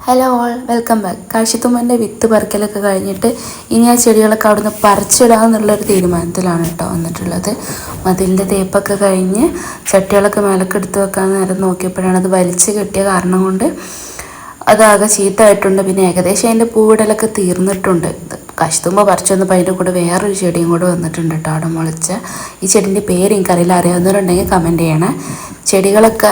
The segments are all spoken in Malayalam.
Hello all, welcome back. കാശിത്തുമ്മൻ്റെ വിത്ത് പറിക്കലൊക്കെ കഴിഞ്ഞിട്ട് ഇനി ആ ചെടികളൊക്കെ അവിടുന്ന് പറിച്ചിടാമെന്നുള്ളൊരു തീരുമാനത്തിലാണ് കേട്ടോ വന്നിട്ടുള്ളത്. മതിലിൻ്റെ തേപ്പൊക്കെ കഴിഞ്ഞ് ചട്ടികളൊക്കെ മേലൊക്കെ എടുത്ത് വെക്കാൻ നേരം നോക്കിയപ്പോഴാണ് അത് വലിച്ച് കെട്ടിയ കാരണം കൊണ്ട് അതാകെ ചീത്തമായിട്ടുണ്ട്. പിന്നെ ഏകദേശം അതിൻ്റെ പൂവിടലൊക്കെ തീർന്നിട്ടുണ്ട്. കാശിത്തുമ്പ പറിച്ചു വന്നപ്പോൾ അതിൻ്റെ കൂടെ വേറൊരു ചെടിയും കൂടെ വന്നിട്ടുണ്ട് കേട്ടോ. അവിടെ മുളച്ച ഈ ചെടീൻ്റെ പേര് എനിക്കറിയില്ല, അറിയാവുന്നവരുണ്ടെങ്കിൽ കമൻറ്റ് ചെയ്യണേ. ചെടികളൊക്കെ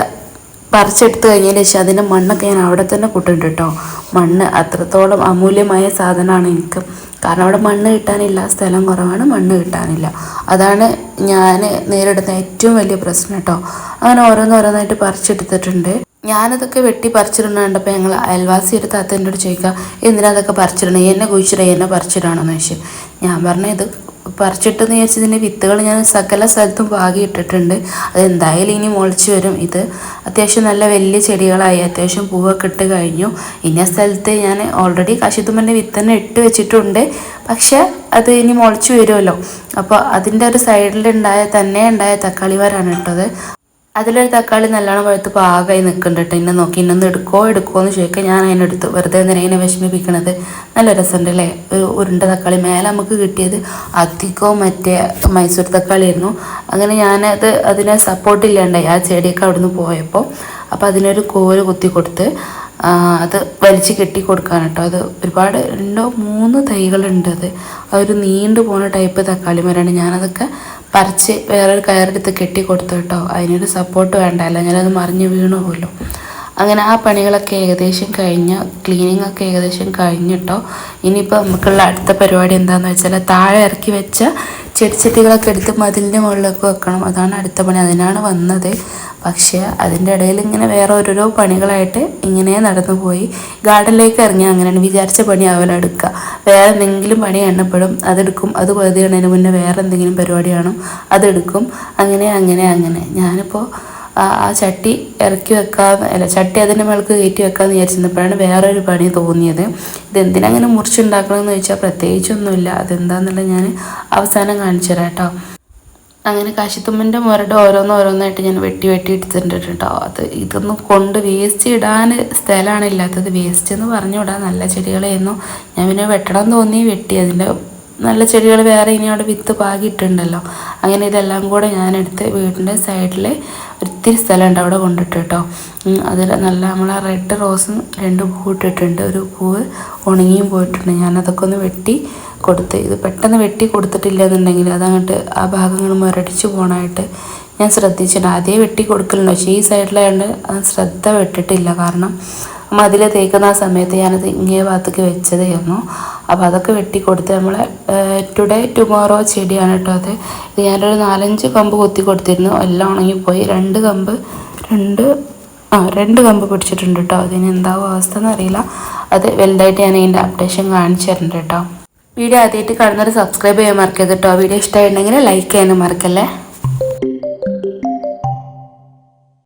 പറിച്ചെടുത്ത് കഴിഞ്ഞതിന് ശേഷം അതിൻ്റെ മണ്ണൊക്കെ ഞാൻ അവിടെ തന്നെ കൂട്ടുന്നുണ്ട് കേട്ടോ. മണ്ണ് അത്രത്തോളം അമൂല്യമായ സാധനമാണ് എനിക്ക്. കാരണം അവിടെ മണ്ണ് കിട്ടാനില്ല, സ്ഥലം കുറവാണ്, മണ്ണ് കിട്ടാനില്ല. അതാണ് ഞാൻ നേരിടുന്ന ഏറ്റവും വലിയ പ്രശ്നം കേട്ടോ. അങ്ങനെ ഓരോന്നോരോന്നായിട്ട് പറിച്ചെടുത്തിട്ടുണ്ട്. ഞാനതൊക്കെ വെട്ടി പറിച്ചിടണ കണ്ടപ്പോൾ ഞങ്ങൾ അയൽവാസി ഒരു താത്ത എന്നോട് ചോദിക്കുക, എന്തിനാ അതൊക്കെ പറിച്ചിടണേ, എന്നെ കുഴിച്ചിടേ, എന്നെ പറിച്ചിടാണെന്ന് ചോദിച്ചു. ഞാൻ പറഞ്ഞു, ഇത് പറിച്ചിട്ടെന്ന് വിചാരിച്ചതിൻ്റെ വിത്തുകൾ ഞാൻ സകല സ്ഥലത്തും പാകി ഇട്ടിട്ടുണ്ട്. അതെന്തായാലും ഇനി മുളച്ച് വരും. ഇത് അത്യാവശ്യം നല്ല വലിയ ചെടികളായി, അത്യാവശ്യം പൂവൊക്കെ ഇട്ട് കഴിഞ്ഞു. ഇന്ന സ്ഥലത്ത് ഞാൻ ഓൾറെഡി കാശിത്തുമ്മൻ്റെ വിത്ത് തന്നെ ഇട്ട് വെച്ചിട്ടുണ്ട്. പക്ഷെ അത് ഇനി മുളച്ച് വരുമല്ലോ. അപ്പോൾ അതിൻ്റെ ഒരു സൈഡിലുണ്ടായ തക്കാളി മരമാണ് കേട്ടത്. അതിലൊരു തക്കാളി നല്ലോണം പഴുത്ത് പാകമായി നിൽക്കുന്നുണ്ട് കേട്ടോ. എന്നെ നോക്കി ഇന്നൊന്ന് എടുക്കുമോ എന്ന് ചോദിക്കുക. ഞാൻ അതിനെടുത്തു. വെറുതെ എന്തിനാ ഇങ്ങനെ വിഷമിപ്പിക്കണത്, നല്ല രസമുണ്ട് അല്ലേ. ഒരു ഉരുണ്ട തക്കാളി മേലെ നമുക്ക് കിട്ടിയത് അധികവും മറ്റേ മൈസൂർ തക്കാളി ആയിരുന്നു. അങ്ങനെ അതിനെ സപ്പോർട്ടില്ലാണ്ടായി ആ ചെടിയൊക്കെ അവിടുന്ന് പോയപ്പോൾ. അപ്പോൾ അതിനൊരു കോല് കുത്തി കൊടുത്ത് അത് വലിച്ച് കെട്ടി കൊടുക്കാൻ കേട്ടോ. അത് ഒരുപാട് 2-3 തൈകളുണ്ട്. അതൊരു നീണ്ടു പോകുന്ന ടൈപ്പ് തക്കാളി മരമാണ്. ഞാനതൊക്കെ പറിച്ച് വേറൊരു കയറെടുത്ത് കെട്ടി കൊടുത്തു കേട്ടോ. അതിനൊരു സപ്പോർട്ട് വേണ്ടല്ലോ, ഞാനത് മറിഞ്ഞ് വീണു പോലും. അങ്ങനെ ആ പണികളൊക്കെ ഏകദേശം കഴിഞ്ഞ, ക്ലീനിങ് ഒക്കെ ഏകദേശം കഴിഞ്ഞിട്ടോ. ഇനിയിപ്പോൾ നമുക്കുള്ള അടുത്ത പരിപാടി എന്താണെന്ന് വെച്ചാൽ താഴെ ഇറക്കി വെച്ച ചെടിച്ചട്ടികളൊക്കെ എടുത്ത് മതിലിൻ്റെ മുകളിലൊക്കെ വെക്കണം. അതാണ് അടുത്ത പണി. അതിനാണ് വന്നത്. പക്ഷേ അതിൻ്റെ ഇടയിൽ ഇങ്ങനെ വേറെ ഓരോരോ പണികളായിട്ട് ഇങ്ങനെ നടന്നു പോയി. ഗാർഡനിലേക്ക് ഇറങ്ങി അങ്ങനെയാണ് വിചാരിച്ച പണി ആവില്ല എടുക്കുക. വേറെ എന്തെങ്കിലും പണി എണ്ണപ്പെടും, അതെടുക്കും. അത് പകുതി കാണുന്നതിന് മുന്നേ വേറെ എന്തെങ്കിലും പരിപാടി കാണും, അതെടുക്കും. അങ്ങനെ ഞാനിപ്പോൾ ആ ചട്ടി ഇറക്കി ചട്ടി അതിൻ്റെ മേൾക്ക് കയറ്റി വെക്കാമെന്ന് വിചാരിച്ചിരുന്നപ്പോഴാണ് വേറൊരു പണി തോന്നിയത്. ഇതെന്തിനങ്ങനെ മുറിച്ചുണ്ടാക്കണമെന്ന് ചോദിച്ചാൽ പ്രത്യേകിച്ചൊന്നുമില്ല. അതെന്താണെന്നുള്ളത് ഞാൻ അവസാനം കാണിച്ചു തരാം കേട്ടോ. അങ്ങനെ കാശിത്തുമ്മൻ്റെ മുരട് ഓരോന്നായിട്ട് ഞാൻ വെട്ടി എടുത്തിട്ടുണ്ട് കേട്ടോ. ഇതൊന്നും കൊണ്ട് വേസ്റ്റ് ഇടാൻ സ്ഥലമാണ് ഇല്ലാത്തത്. വേസ്റ്റ് എന്ന് പറഞ്ഞുവിടാൻ നല്ല ചെടികളായിരുന്നു. ഞാൻ പിന്നെ വെട്ടണം തോന്നി വെട്ടി. അതിൻ്റെ നല്ല ചെടികൾ വേറെ ഇനി അവിടെ വിത്ത് പാകിയിട്ടുണ്ടല്ലോ. അങ്ങനെ ഇതെല്ലാം കൂടെ ഞാനെടുത്ത് വീടിൻ്റെ സൈഡിൽ ഒത്തിരി സ്ഥലമുണ്ട്, അവിടെ കൊണ്ടിട്ട് കേട്ടോ. അതിൽ നല്ല നമ്മളെ റെഡ് റോസും 2 പൂ ഇട്ടിട്ടുണ്ട്. ഒരു പൂവ് ഉണങ്ങിയും പോയിട്ടുണ്ട്. ഞാനതൊക്കെ ഒന്ന് വെട്ടി കൊടുത്ത്. ഇത് പെട്ടെന്ന് വെട്ടി കൊടുത്തിട്ടില്ല എന്നുണ്ടെങ്കിൽ അതങ്ങോട്ട് ആ ഭാഗങ്ങൾ മുരടിച്ച് പോകണമായിട്ട് ഞാൻ ശ്രദ്ധിച്ചിട്ടുണ്ട്. അതേ വെട്ടി കൊടുക്കലുണ്ട്. പക്ഷേ ഈ സൈഡിലായതുകൊണ്ട് അത് ശ്രദ്ധ വിട്ടിട്ടില്ല. കാരണം മതിൽ തേക്കുന്ന ആ സമയത്ത് ഞാനത് ഇങ്ങേ ഭാഗത്തേക്ക് വെച്ചതായിരുന്നു. അപ്പോൾ അതൊക്കെ വെട്ടിക്കൊടുത്ത് നമ്മളെ ടുഡേ ടുമോറോ ചെടിയാണ് കേട്ടോ. ഇത് ഞാനൊരു 4-5 കമ്പ് കൊത്തി കൊടുത്തിരുന്നു. എല്ലാം ഉണങ്ങിപ്പോയി. 2 കമ്പ് പിടിച്ചിട്ടുണ്ട് കേട്ടോ. അതിന് എന്താവും അവസ്ഥ എന്നറിയില്ല. അത് വലുതായിട്ട് ഞാൻ ഇതിൻ്റെ അപ്ഡേഷൻ കാണിച്ചു തരുന്നുണ്ട് കേട്ടോ. വീഡിയോ ആദ്യമായിട്ട് കാണുന്നവർ സബ്സ്ക്രൈബ് ചെയ്യാൻ മറക്കരുത് കേട്ടോ. വീഡിയോ ഇഷ്ടമായിട്ടുണ്ടെങ്കിൽ ലൈക്ക് ചെയ്യാനും മറക്കല്ലേ.